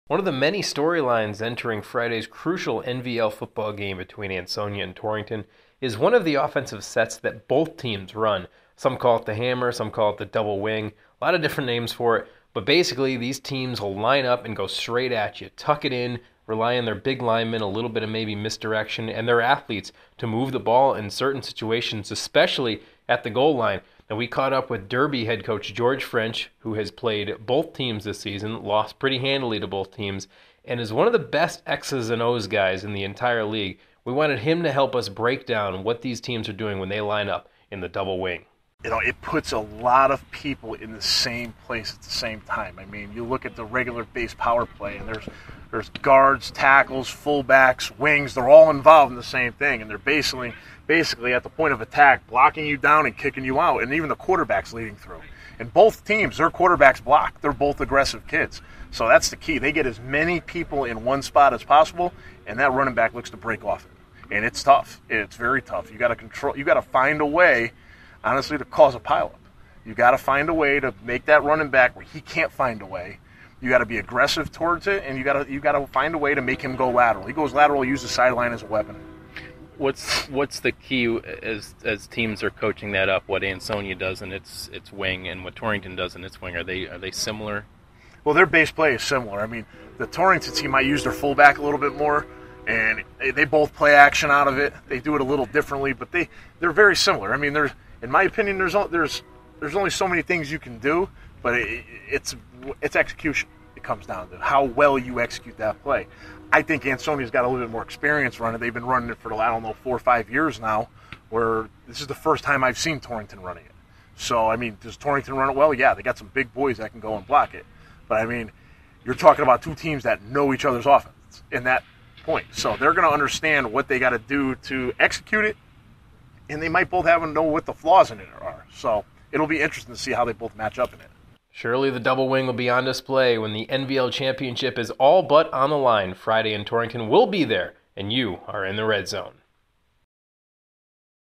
One of the many storylines entering Friday's crucial NVL football game between Ansonia and Torrington is one of the offensive sets that both teams run. Some call it the hammer, some call it the double wing, a lot of different names for it, but basically these teams will line up and go straight at you, tuck it in, rely on their big linemen, a little bit of maybe misdirection, and their athletes to move the ball in certain situations, especially at the goal line. Now, we caught up with Derby head coach George French, who has played both teams this season, lost pretty handily to both teams, and is one of the best X's and O's guys in the entire league. We wanted him to help us break down what these teams are doing when they line up in the double wing. It puts a lot of people in the same place at the same time. I mean, you look at the regular base power play, and there's guards, tackles, fullbacks, wings. They're all involved in the same thing, and they're basically at the point of attack, blocking you down and kicking you out, and even the quarterback's leading through. And both teams, their quarterbacks block. They're both aggressive kids. So that's the key. They get as many people in one spot as possible, and that running back looks to break off it. And it's tough. It's very tough. You got to find a way, honestly, to cause a pileup. You got to find a way to make that running back where he can't find a way. You got to be aggressive towards it, and you got to find a way to make him go lateral. He goes lateral, use the sideline as a weapon. What's the key as teams are coaching that up? What Ansonia does in its wing and what Torrington does in its wing, are they similar? Well, their base play is similar. I mean, the Torrington team might use their fullback a little bit more, and they both play action out of it. They do it a little differently, but they're very similar. I mean, in my opinion, there's only so many things you can do, but it's execution. It comes down to how well you execute that play. I think Ansonia's got a little bit more experience running. They've been running it for, 4 or 5 years now, where this is the first time I've seen Torrington running it. So, I mean, does Torrington run it well? Yeah, they got some big boys that can go and block it. But, I mean, you're talking about two teams that know each other's offense in that point. So they're going to understand what they got to do to execute it, and they might both know what the flaws in it are. So it'll be interesting to see how they both match up in it. Surely the double wing will be on display when the NVL championship is all but on the line Friday, and Torrington will be there, and you are in the red zone.